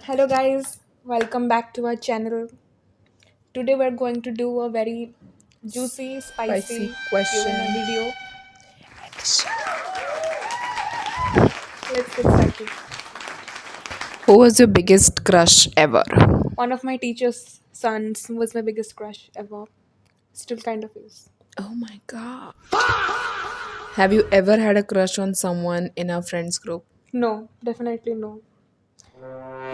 Hello guys, welcome back to our channel. Today we're going to do a very juicy, Spicy spicy question. Q&A video. Let's get started. Who was your biggest crush ever? One of my teacher's sons was my biggest crush ever. Still kind of is. Oh my god. Have you ever had a crush on someone in a friends group? No, definitely no.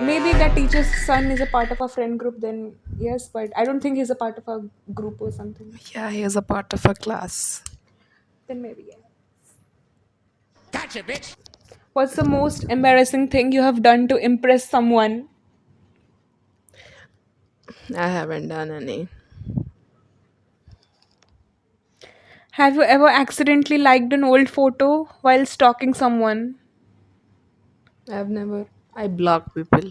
Maybe that teacher's son is a part of a friend group, then yes, but I don't think he's a part of a group or something. Yeah, he was a part of a class. Then maybe yeah. What's the most embarrassing thing you have done to impress someone? I haven't done any. Have you ever accidentally liked an old photo while stalking someone? I've never. I block people.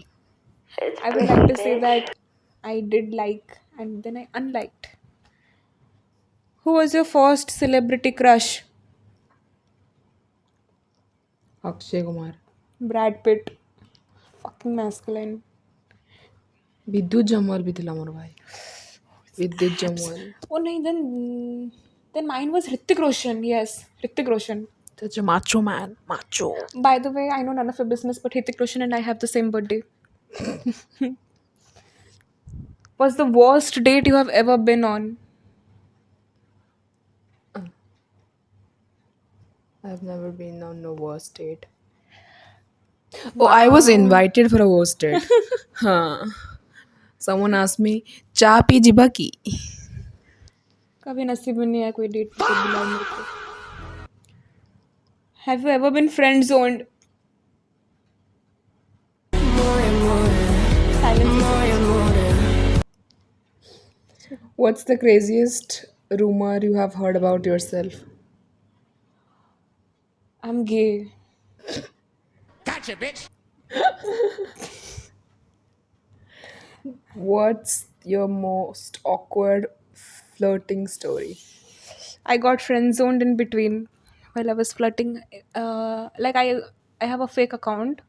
I would like to say that I did like and then I unliked. Who was your first celebrity crush? Akshay Kumar. Brad Pitt. Fucking masculine. Vidyut Jamal भी थिला मोर भाई. Vidyut Jamal. Oh no, then mine was Hrithik Roshan. Yes, Hrithik Roshan. Such a macho man. Macho. By the way, I know none of your business, but Hrithik Roshan and I have the same birthday. What's the worst date you have ever been on? I've never been on no worst date. Oh, I was invited for a worst date. Huh. Someone asked me, "Cha pee jiba ki?" कभी नसीब में नहीं आया कोई date पे बुलाओ मेरे को. Have you ever been friend zoned? Silence. What's the craziest rumor you have heard about yourself? I'm gay. What's your most awkward flirting story? I got friend zoned in between while I was flirting. I have a fake account.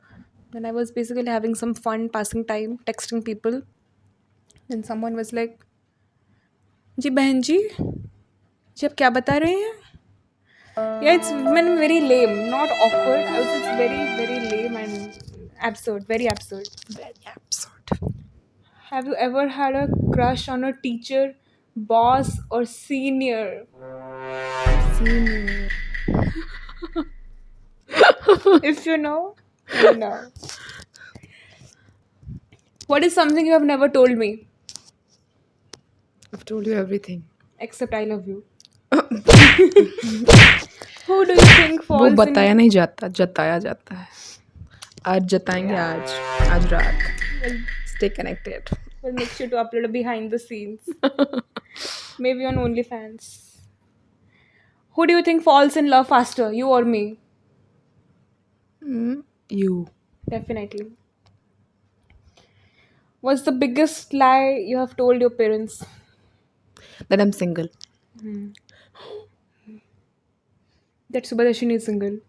Then I was basically having some fun, passing time, texting people. Then someone was like, "जी बहन जी, जी आप क्या बता रहे हैं?" Yeah, it's been very lame, not awkward. I was just very lame and absurd, very absurd. Very absurd. Have you ever had a crush on a teacher, boss, or senior? Senior. If you know, you know. What is something you have never told me? I've told you everything. Except I love you. Who do you think वो falls बताया in? नहीं जाता, जताया जाता है. आज जताएंगे आज रात. We'll, Stay connected. we'll make sure to upload a behind the scenes. Maybe on OnlyFans. Who do you think falls in love faster, you or me? You. Definitely. What's the biggest lie you have told your parents? That I'm single. That Subhadashini is single.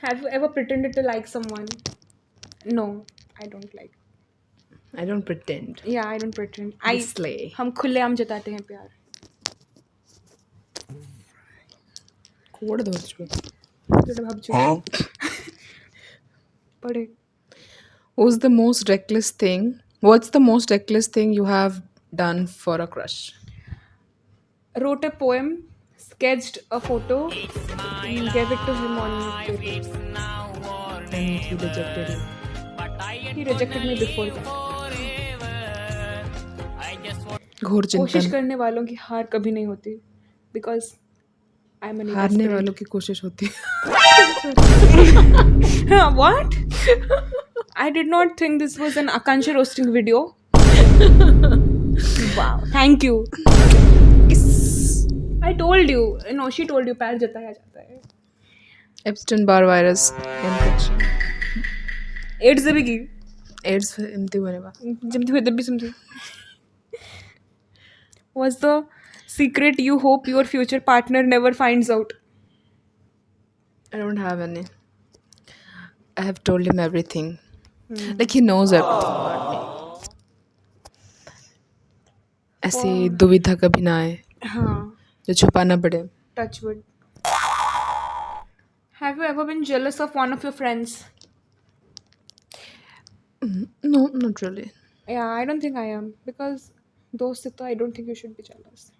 Have you ever pretended to like someone? No, I don't like. I don't pretend. Yeah, I don't pretend. I slay. हम खुलेआम जताते हैं प्यार. Code दो उसको. जोड़ा भाबजू. पढ़े. What's the most reckless thing? What's the most reckless thing you have done for a crush? Wrote a poem, sketched a photo, and gave it to him on paper. And he rejected you. He rejected me before that. घोर कोशिश चिंतन. करने वालों की हार कभी नहीं होती. Because I'm an हारने वालों की कोशिश होती है. What? I did not think this was an Akansha roasting video. Wow, thank you. I told you. No, she told you पैर जताया जाता है. Epstein-Barr virus infection. AIDS भी की. AIDS एमती बनेगा. जमती हुई तब भी समझी. What's the secret you hope your future partner never finds out? I don't have any. I have told him everything. Hmm. Like he knows everything about me. ऐसे For दुविधा कभी ना आए huh, जो छुपाना पड़े. touch wood. Have you ever been jealous of one of your friends? No, not really. Yeah, I don't think I am because those se to I don't think you should be jealous.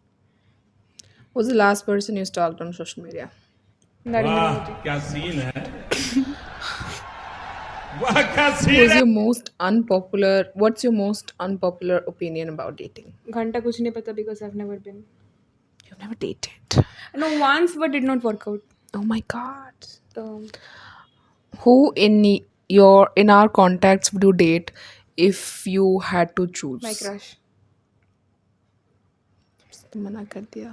Who's the last person you stalked on social media? Narendra वाह Modi. क्या scene है वाह क्या scene Who's है your most unpopular? What's your most unpopular opinion about dating? घंटा कुछ नहीं पता because I've never been. You've never dated. No, once but did not work out. Oh my god. So, Who in our contacts would you date if you had to my choose? crush. मना कर दिया.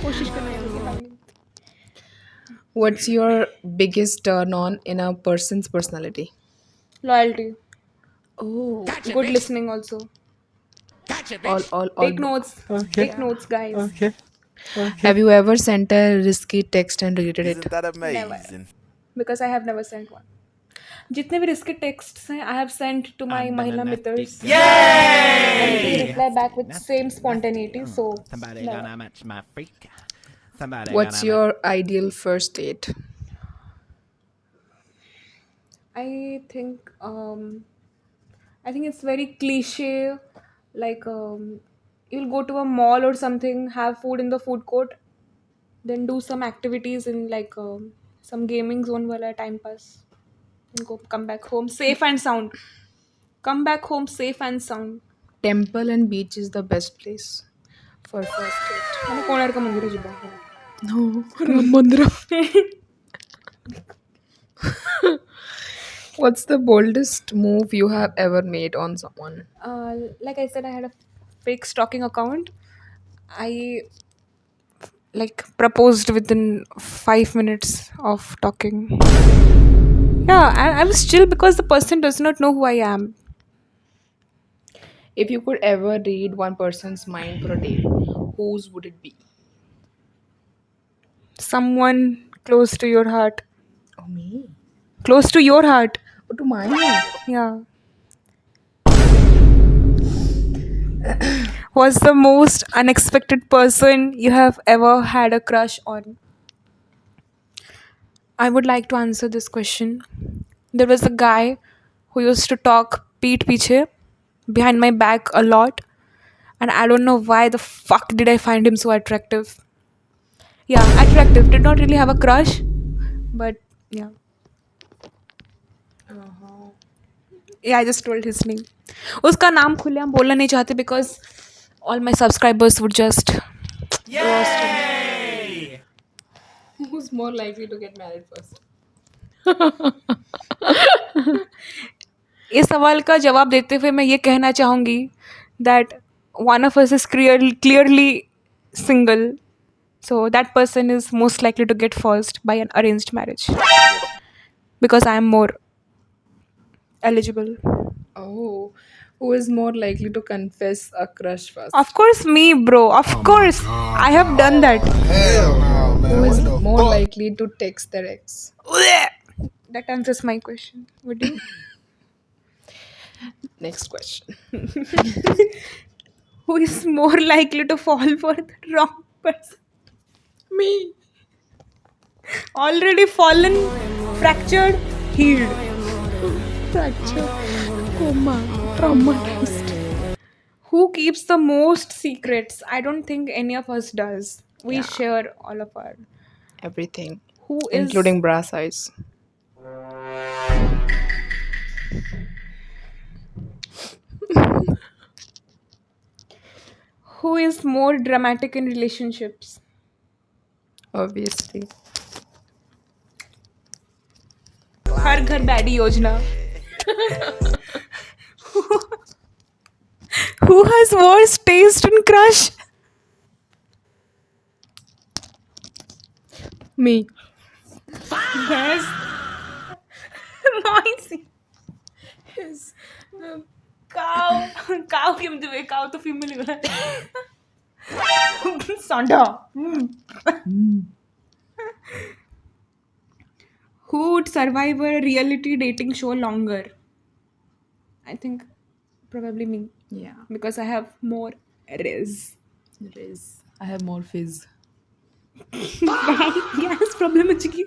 कोशिश करना चाहिए भाई. What's your biggest turn on in a person's personality? Loyalty. Oh, Good listening also. all. Take notes. Take notes, guys. Have you ever sent a risky text and deleted it? Isn't that Never. amazing? Because I have never sent one. जितने भी risky texts हैं, I have sent to my Mahila Mitters. And they reply back with same spontaneity. So, Somebody never. gonna match my freak. Somebody What's gonna your ideal first date? I think I think it's very cliche. Like you'll go to a mall or something, have food in the food court, then do some activities in like some gaming zone wala time pass, and go come back home safe and sound. Come back home safe and sound. Temple and beach is the best place for first date. मैंने कोणार्क मंदिर ଯିବା. No, Ram Mandira. What's the boldest move you have ever made on someone? Like I said, I had a fake stalking account. I like proposed within 5 minutes of talking. Yeah, I was chill because the person does not know who I am. If you could ever read one person's mind for a day, whose would it be? Someone close to your heart. Oh, me. Close to your heart. Oh, to mine. Yeah. Was the most unexpected person you have ever had a crush on? I would like to answer this question. There was a guy who used to talk Pete Piche behind my back a lot, and I don't know why the fuck did I find him so attractive. Yeah, attractive. Did not really have a crush, but yeah. Yeah, I just told his name. उसका नाम खुले हम बोलना नहीं चाहते because all my subscribers would just roast him. Who's more likely to get married first? इस सवाल का जवाब देते हुए मैं ये कहना चाहूँगी that one of us is clearly single, so that person is most likely to get first by an arranged marriage because I am more eligible. Oh, who is more likely to confess a crush first? Of course, me, bro. Of course, I have done that. Hell no, man. Who What is the more fuck? likely to text their ex? That answers my question. Would you? Next question. Who is more likely to fall for the wrong person? Me. Already fallen, fractured, healed. Fracture, coma, traumatized. Who keeps the most secrets? I don't think any of us does. We share all of our. Everything, Who is including bra size. who is more dramatic in relationships? Obviously. हर घर daddy योजना. Who has worse taste in crush? Me. Yes. Noisy. Yes. Cow. Cow came the way. Cow तो female ही है. Sanda. Who would survive a reality dating show longer? I think probably me Yeah, because I have more riz. it is. I have more fizz. Yes, problem है चिकी.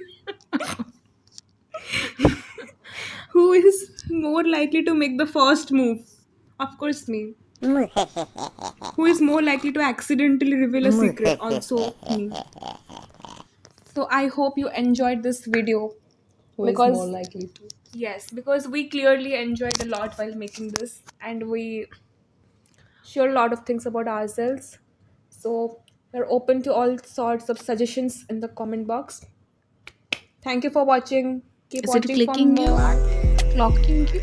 Who is more likely to make the first move? Of course, me. Who is more likely to accidentally reveal a secret? Also, me. So, I hope you enjoyed this video Who is because, more likely to? yes, because we clearly enjoyed a lot while making this and we share a lot of things about ourselves. So, we're open to all sorts of suggestions in the comment box. Thank you for watching. Keep Is it watching for clicking you? more. Clocking you?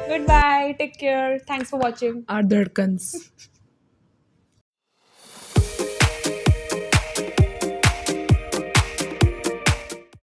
Goodbye. Take care. Thanks for watching. Our dhadkans.